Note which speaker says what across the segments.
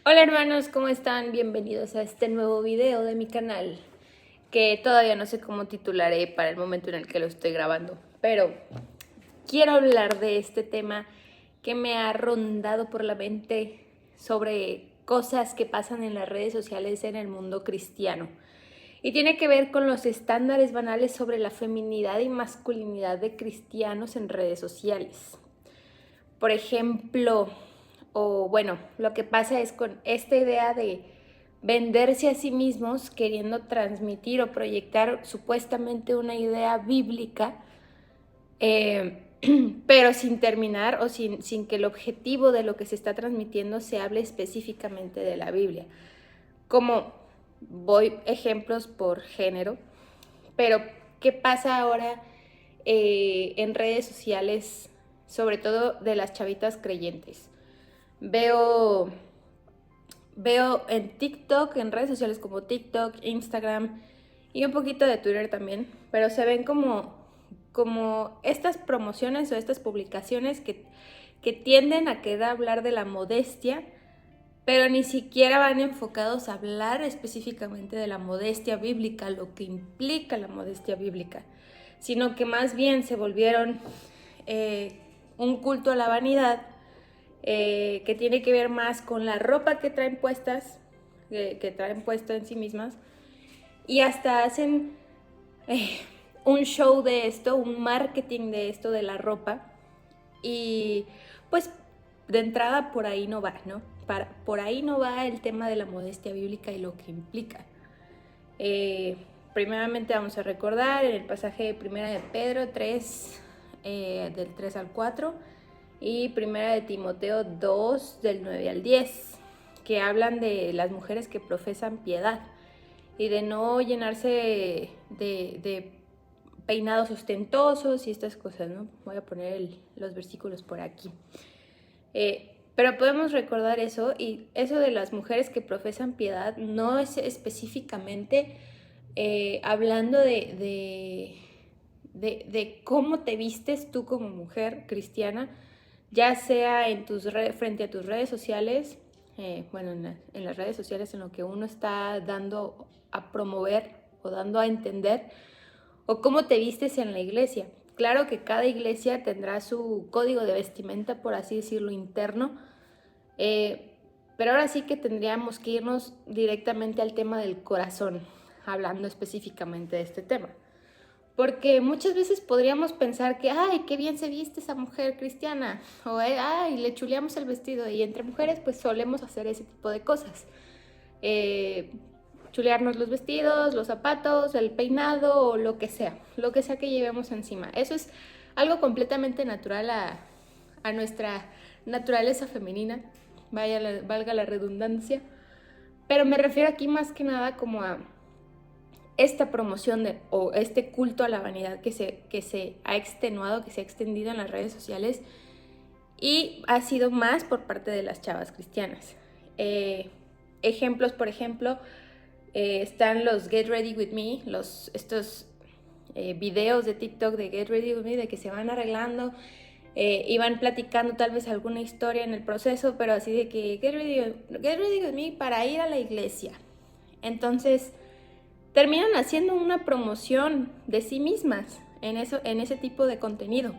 Speaker 1: Hola hermanos, ¿cómo están? Bienvenidos a este nuevo video de mi canal, que todavía no sé cómo titularé para el momento en el que lo estoy grabando, pero quiero hablar de este tema que me ha rondado por la mente sobre cosas que pasan en las redes sociales en el mundo cristiano. Y tiene que ver con los estándares banales sobre la feminidad y masculinidad de cristianos en redes sociales. Por ejemplo, lo que pasa es con esta idea de venderse a sí mismos queriendo transmitir o proyectar supuestamente una idea bíblica, eh, pero sin terminar o sin que el objetivo de lo que se está transmitiendo se hable específicamente de la Biblia. Como voy ejemplos por género, pero ¿qué pasa ahora en redes sociales, sobre todo de las chavitas creyentes? Veo, veo en TikTok, en redes sociales como TikTok, Instagram y un poquito de Twitter también, pero se ven como estas promociones o estas publicaciones que tienden a querer hablar de la modestia, pero ni siquiera van enfocados a hablar específicamente de la modestia bíblica, lo que implica la modestia bíblica, sino que más bien se volvieron un culto a la vanidad, que tiene que ver más con la ropa que traen puestas, que traen puesta en sí mismas, y hasta hacen eh, un show de esto, un marketing de esto de la ropa, y pues de entrada por ahí no va, ¿no? Por ahí no va el tema de la modestia bíblica y lo que implica. Eh, Primeramente vamos a recordar en el pasaje de Primera de Pedro 3, del 3 al 4, y Primera de Timoteo 2, del 9 al 10, que hablan de las mujeres que profesan piedad y de no llenarse de peinados ostentosos y estas cosas, ¿no? Voy a poner los versículos por aquí. Pero podemos recordar eso, y eso de las mujeres que profesan piedad no es específicamente hablando de cómo te vistes tú como mujer cristiana, ya sea frente a tus redes sociales, en las redes sociales en lo que uno está dando a promover o dando a entender, o cómo te vistes en la iglesia. Claro que cada iglesia tendrá su código de vestimenta, por así decirlo, interno, pero ahora sí que tendríamos que irnos directamente al tema del corazón, hablando específicamente de este tema. Porque muchas veces podríamos pensar que, ay, qué bien se viste esa mujer cristiana, o ay, le chuleamos el vestido, y entre mujeres pues solemos hacer ese tipo de cosas. Eh, Chulearnos los vestidos, los zapatos, el peinado o lo que sea que llevemos encima. Eso es algo completamente natural a nuestra naturaleza femenina, valga la redundancia, pero me refiero aquí más que nada como a esta promoción o este culto a la vanidad que se ha extenuado, que se ha extendido en las redes sociales, y ha sido más por parte de las chavas cristianas. Ejemplos, por ejemplo, están los Get Ready With Me, estos videos de TikTok de Get Ready With Me, de que se van arreglando y van platicando tal vez alguna historia en el proceso, pero así de que Get ready With Me para ir a la iglesia. Entonces terminan haciendo una promoción de sí mismas en ese tipo de contenido.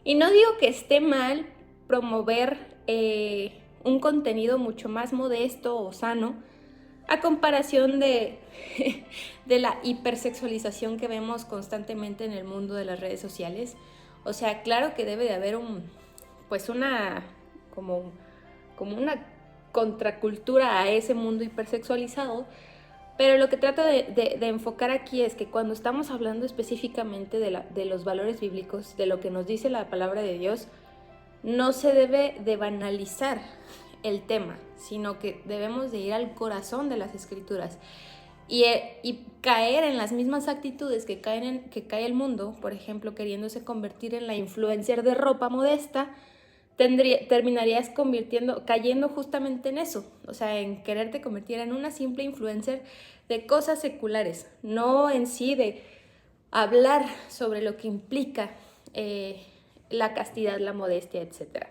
Speaker 1: Y no digo que esté mal promover un contenido mucho más modesto o sano, a comparación de la hipersexualización que vemos constantemente en el mundo de las redes sociales. O sea, claro que debe de haber como una contracultura a ese mundo hipersexualizado, pero lo que trato de enfocar aquí es que cuando estamos hablando específicamente de los valores bíblicos, de lo que nos dice la palabra de Dios, no se debe de banalizar el tema, sino que debemos de ir al corazón de las escrituras y caer en las mismas actitudes que cae el mundo, por ejemplo, queriéndose convertir en la influencer de ropa modesta. Terminarías cayendo justamente en eso, o sea, en quererte convertir en una simple influencer de cosas seculares, no en sí de hablar sobre lo que implica la castidad, la modestia, etc.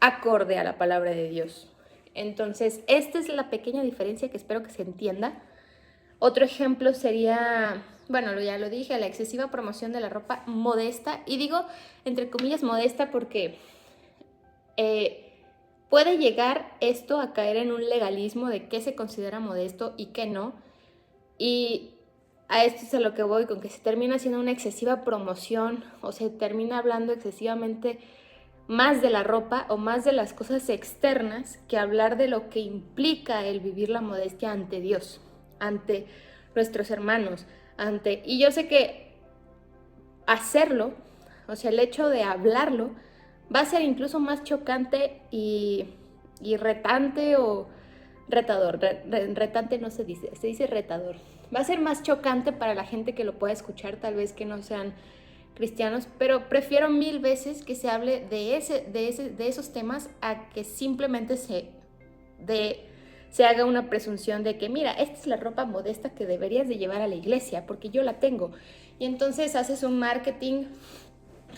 Speaker 1: Acorde a la palabra de Dios. Entonces, esta es la pequeña diferencia que espero que se entienda. Otro ejemplo sería, bueno, ya lo dije, la excesiva promoción de la ropa modesta. Y digo, entre comillas, modesta porque puede llegar esto a caer en un legalismo de qué se considera modesto y qué no. Y a esto es a lo que voy, con que se termina haciendo una excesiva promoción o se termina hablando excesivamente más de la ropa o más de las cosas externas que hablar de lo que implica el vivir la modestia ante Dios, ante nuestros hermanos, ante... Y yo sé que hacerlo, o sea, el hecho de hablarlo, va a ser incluso más chocante y retante o retador. Retante no se dice retador. Va a ser más chocante para la gente que lo pueda escuchar, tal vez que no sean cristianos, pero prefiero 1000 veces que se hable de esos temas a que simplemente se haga una presunción de que, mira, esta es la ropa modesta que deberías de llevar a la iglesia, porque yo la tengo. Y entonces haces un marketing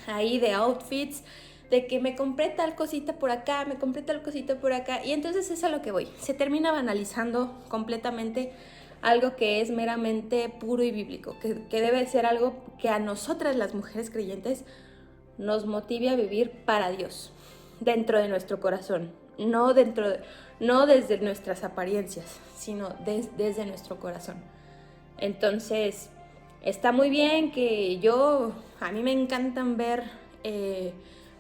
Speaker 1: ahí de outfits, de que me compré tal cosita por acá, me compré tal cosita por acá, y entonces es a lo que voy. Se termina banalizando completamente algo que es meramente puro y bíblico, que debe ser algo que a nosotras las mujeres creyentes nos motive a vivir para Dios, dentro de nuestro corazón, no desde nuestras apariencias, sino desde nuestro corazón. Entonces, está muy bien que a mí me encantan ver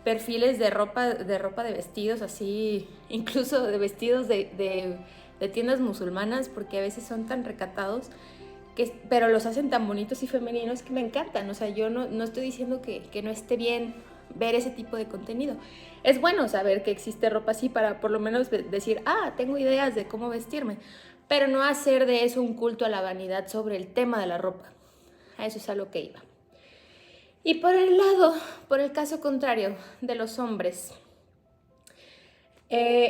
Speaker 1: perfiles de ropa de vestidos así, incluso de vestidos de tiendas musulmanas, porque a veces son tan recatados, pero los hacen tan bonitos y femeninos que me encantan. O sea, yo no estoy diciendo que no esté bien ver ese tipo de contenido. Es bueno saber que existe ropa así para por lo menos decir, tengo ideas de cómo vestirme, pero no hacer de eso un culto a la vanidad sobre el tema de la ropa. A eso es a lo que iba. Y por el caso contrario de los hombres,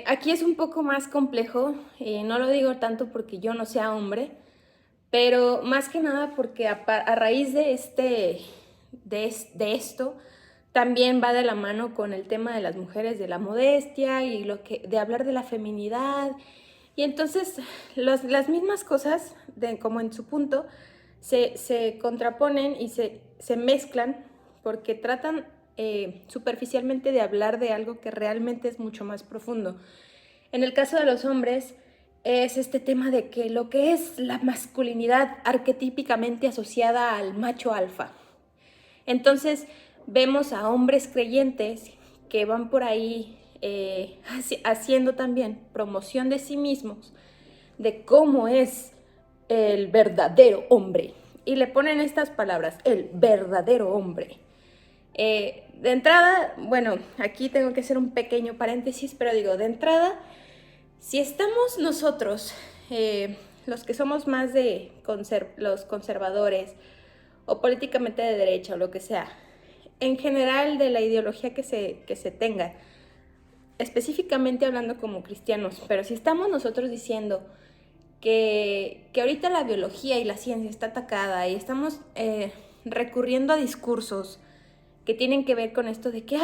Speaker 1: aquí es un poco más complejo, no lo digo tanto porque yo no sea hombre, pero más que nada porque a raíz de esto, también va de la mano con el tema de las mujeres, de la modestia y de hablar de la feminidad. Y entonces las mismas cosas, como en su punto, se contraponen y se mezclan porque tratan superficialmente de hablar de algo que realmente es mucho más profundo. En el caso de los hombres, es este tema de que lo que es la masculinidad arquetípicamente asociada al macho alfa. Entonces vemos a hombres creyentes que van por ahí haciendo también promoción de sí mismos, de cómo es el verdadero hombre. Y le ponen estas palabras, el verdadero hombre. De entrada, bueno, aquí tengo que hacer un pequeño paréntesis, pero digo, de entrada, si estamos nosotros, los que somos más de los conservadores o políticamente de derecha o lo que sea, en general de la ideología que se tenga, específicamente hablando como cristianos, pero si estamos nosotros diciendo que ahorita la biología y la ciencia está atacada y estamos recurriendo a discursos que tienen que ver con esto de que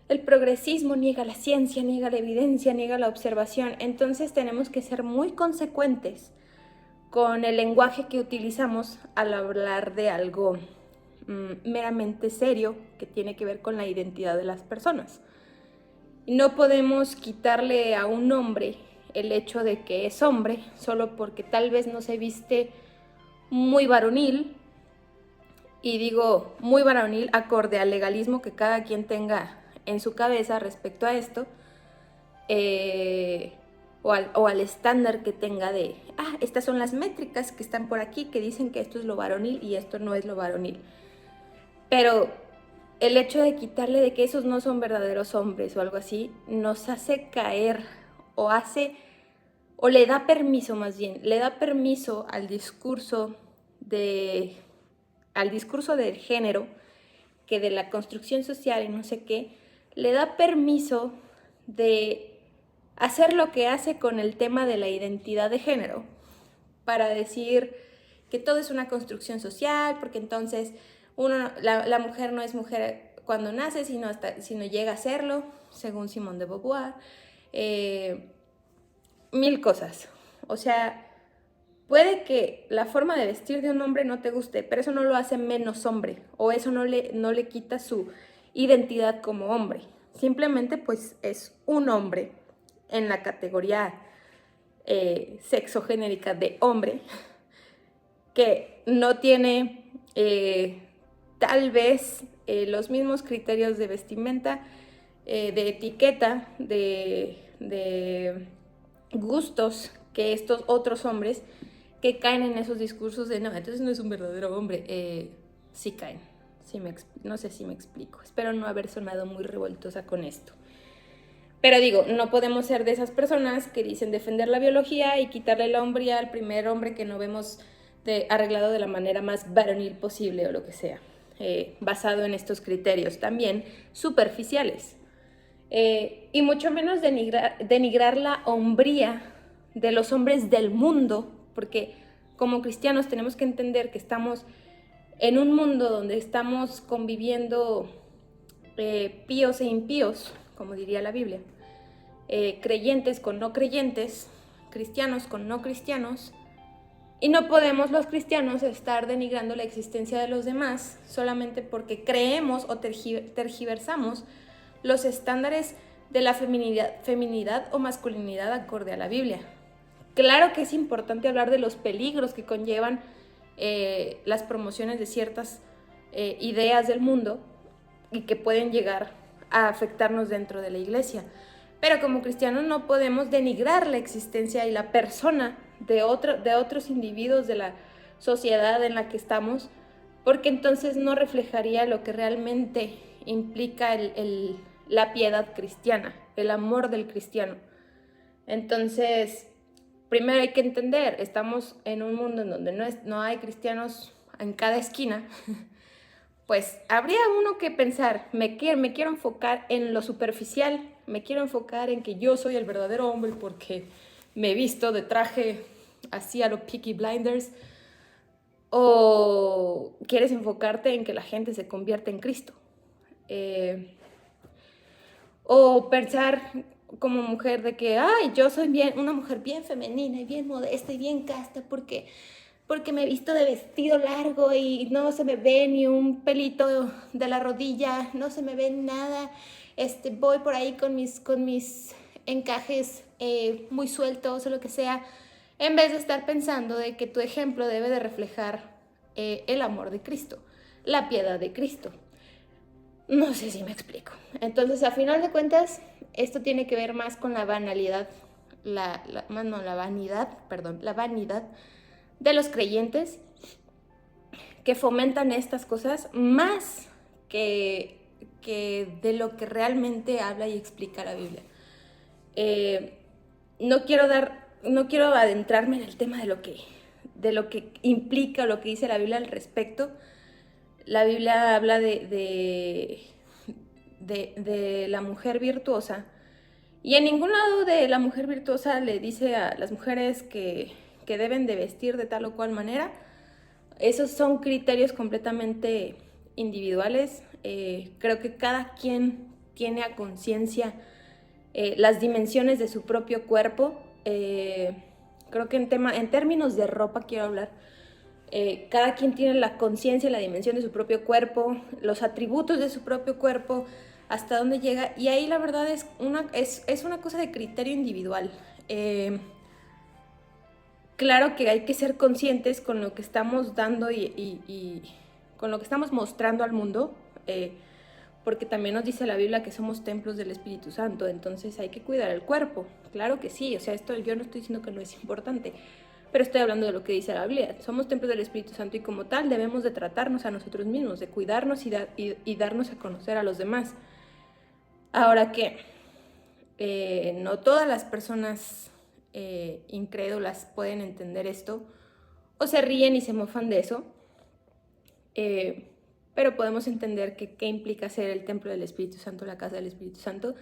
Speaker 1: el progresismo niega la ciencia, niega la evidencia, niega la observación, entonces tenemos que ser muy consecuentes con el lenguaje que utilizamos al hablar de algo meramente serio que tiene que ver con la identidad de las personas. No podemos quitarle a un hombre el hecho de que es hombre solo porque tal vez no se viste muy varonil, y digo muy varonil acorde al legalismo que cada quien tenga en su cabeza respecto a esto, o al estándar que tenga de, estas son las métricas que están por aquí que dicen que esto es lo varonil y esto no es lo varonil. Pero el hecho de quitarle de que esos no son verdaderos hombres o algo así, nos hace caer o le da permiso más bien, le da permiso al discurso del género, que de la construcción social y no sé qué, le da permiso de hacer lo que hace con el tema de la identidad de género, para decir que todo es una construcción social, porque entonces la mujer no es mujer cuando nace, sino llega a serlo, según Simone de Beauvoir. mil cosas. O sea, puede que la forma de vestir de un hombre no te guste, pero eso no lo hace menos hombre, o eso no le quita su identidad como hombre. Simplemente pues es un hombre en la categoría sexogenérica de hombre, que no tiene tal vez los mismos criterios de vestimenta, de etiqueta, de gustos que estos otros hombres que caen en esos discursos de no, entonces no es un verdadero hombre. Sí caen, no sé si me explico, espero no haber sonado muy revoltosa con esto. Pero digo, no podemos ser de esas personas que dicen defender la biología y quitarle la hombría al primer hombre que no vemos arreglado de la manera más varonil posible o lo que sea, basado en estos criterios también superficiales. Y mucho menos denigrar la hombría de los hombres del mundo, porque como cristianos tenemos que entender que estamos en un mundo donde estamos conviviendo píos e impíos, como diría la Biblia, creyentes con no creyentes, cristianos con no cristianos, y no podemos los cristianos estar denigrando la existencia de los demás solamente porque creemos o tergiversamos los estándares de la feminidad o masculinidad acorde a la Biblia. Claro que es importante hablar de los peligros que conllevan las promociones de ciertas ideas del mundo y que pueden llegar a afectarnos dentro de la iglesia. Pero como cristianos no podemos denigrar la existencia y la persona de otros individuos de la sociedad en la que estamos, porque entonces no reflejaría lo que realmente implica la piedad cristiana, el amor del cristiano. Entonces, primero hay que entender, estamos en un mundo en donde no hay cristianos en cada esquina. Pues habría uno que pensar, me quiero enfocar en lo superficial, me quiero enfocar en que yo soy el verdadero hombre porque me he visto de traje así a lo Peaky Blinders, o quieres enfocarte en que la gente se convierta en Cristo, o pensar como mujer de que, ay, yo soy una mujer bien femenina y bien modesta y bien casta porque me he visto de vestido largo y no se me ve ni un pelito de la rodilla, no se me ve nada, voy por ahí con mis encajes muy sueltos o lo que sea, en vez de estar pensando de que tu ejemplo debe de reflejar el amor de Cristo, la piedad de Cristo. No sé si me explico. Entonces, a final de cuentas, esto tiene que ver más con la vanidad, la vanidad de los creyentes que fomentan estas cosas más que de lo que realmente habla y explica la Biblia. No quiero adentrarme en el tema de lo que implica o lo que dice la Biblia al respecto. La Biblia habla de la mujer virtuosa, y en ningún lado de la mujer virtuosa le dice a las mujeres que deben de vestir de tal o cual manera. Esos son criterios completamente individuales. Creo que cada quien tiene a conciencia las dimensiones de su propio cuerpo. Creo que en términos de ropa quiero hablar. Cada quien tiene la conciencia y la dimensión de su propio cuerpo, los atributos de su propio cuerpo, hasta dónde llega, y ahí la verdad es una cosa de criterio individual. Claro que hay que ser conscientes con lo que estamos dando y con lo que estamos mostrando al mundo, porque también nos dice la Biblia que somos templos del Espíritu Santo, entonces hay que cuidar el cuerpo. Claro que sí, o sea, esto yo no estoy diciendo que no es importante, pero estoy hablando de lo que dice la Biblia. Somos templos del Espíritu Santo y como tal debemos de tratarnos a nosotros mismos, de cuidarnos y darnos a conocer a los demás. Ahora que no todas las personas incrédulas pueden entender esto, o se ríen y se mofan de eso, pero podemos entender que qué implica ser el templo del Espíritu Santo, la casa del Espíritu Santo,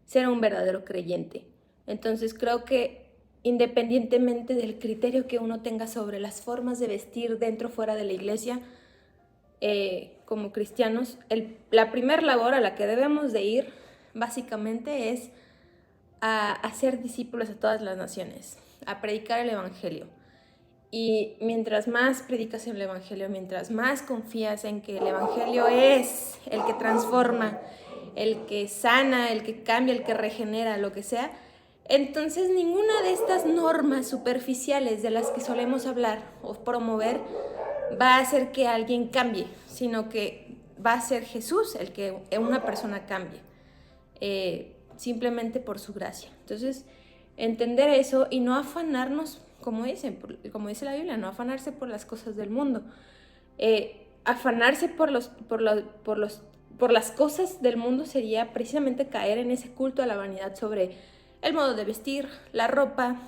Speaker 1: ser un verdadero creyente. Entonces creo que independientemente del criterio que uno tenga sobre las formas de vestir dentro o fuera de la iglesia, como cristianos, la primera labor a la que debemos de ir básicamente es a hacer discípulos a todas las naciones, a predicar el Evangelio. Y mientras más predicas el Evangelio, mientras más confías en que el Evangelio es el que transforma, el que sana, el que cambia, el que regenera, lo que sea, entonces ninguna de estas normas superficiales de las que solemos hablar o promover va a hacer que alguien cambie, sino que va a ser Jesús el que una persona cambie, simplemente por su gracia. Entonces, entender eso y no afanarnos, como dice la Biblia, no afanarse por las cosas del mundo. Afanarse por las cosas del mundo sería precisamente caer en ese culto a la vanidad sobre el modo de vestir, la ropa,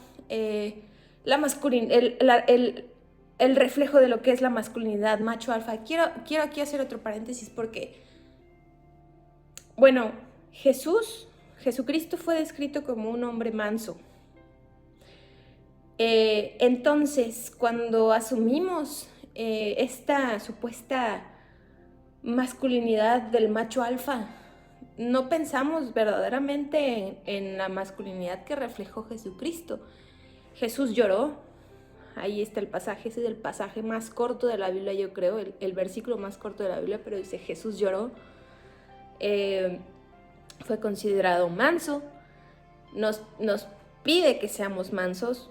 Speaker 1: la masculinidad, el reflejo de lo que es la masculinidad, macho alfa. Quiero aquí hacer otro paréntesis porque, bueno, Jesucristo fue descrito como un hombre manso. Entonces, cuando asumimos esta supuesta masculinidad del macho alfa, no pensamos verdaderamente en la masculinidad que reflejó Jesucristo. Jesús lloró. Ahí está el pasaje, ese es el pasaje más corto de la Biblia, yo creo, el versículo más corto de la Biblia, pero dice Jesús lloró. Fue considerado manso. Nos pide que seamos mansos.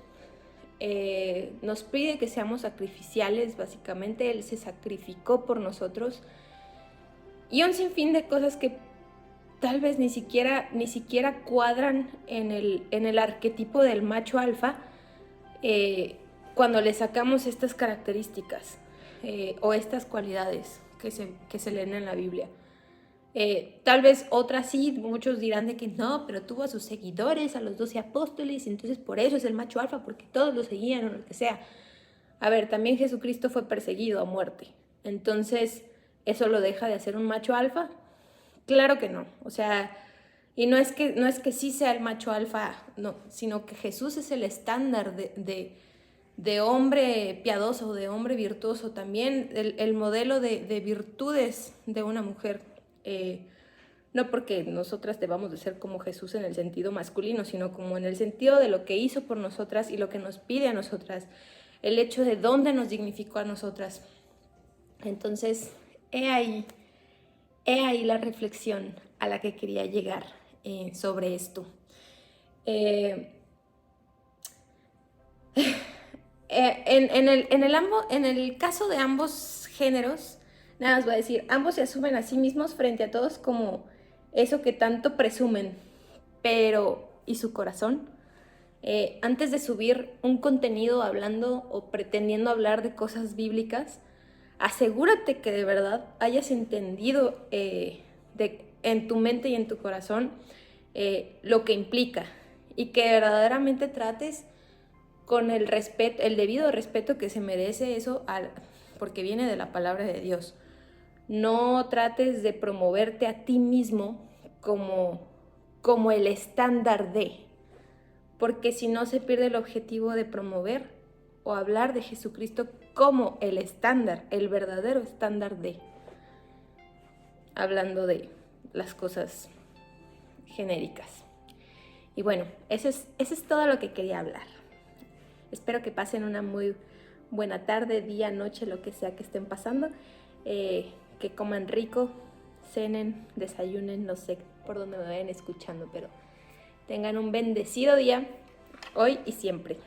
Speaker 1: Nos pide que seamos sacrificiales, básicamente Él se sacrificó por nosotros, y un sinfín de cosas que tal vez ni siquiera cuadran en el arquetipo del macho alfa, cuando le sacamos estas características o estas cualidades que se leen en la Biblia. Tal vez otras sí, muchos dirán de que no, pero tuvo a sus seguidores, a los 12 apóstoles, y entonces por eso es el macho alfa, porque todos lo seguían o lo que sea. A ver, también Jesucristo fue perseguido a muerte, entonces ¿eso lo deja de hacer un macho alfa? Claro que no, o sea, y no es que sí sea el macho alfa, no, sino que Jesús es el estándar de hombre piadoso, de hombre virtuoso, también el modelo de virtudes de una mujer. No porque nosotras debamos de ser como Jesús en el sentido masculino, sino como en el sentido de lo que hizo por nosotras y lo que nos pide a nosotras, el hecho de dónde nos dignificó a nosotras. Entonces, he ahí la reflexión a la que quería llegar sobre esto. En el caso de ambos géneros, nada más voy a decir, ambos se asumen a sí mismos frente a todos como eso que tanto presumen, pero ¿y su corazón? Antes de subir un contenido hablando o pretendiendo hablar de cosas bíblicas, asegúrate que de verdad hayas entendido en tu mente y en tu corazón lo que implica, y que verdaderamente trates con el debido respeto que se merece eso, porque viene de la palabra de Dios. No trates de promoverte a ti mismo como el estándar de, porque si no se pierde el objetivo de promover o hablar de Jesucristo como el estándar, el verdadero estándar de, hablando de las cosas genéricas. Y bueno, eso es todo lo que quería hablar. Espero que pasen una muy buena tarde, día, noche, lo que sea que estén pasando. Que coman rico, cenen, desayunen, no sé por dónde me vayan escuchando, pero tengan un bendecido día, hoy y siempre.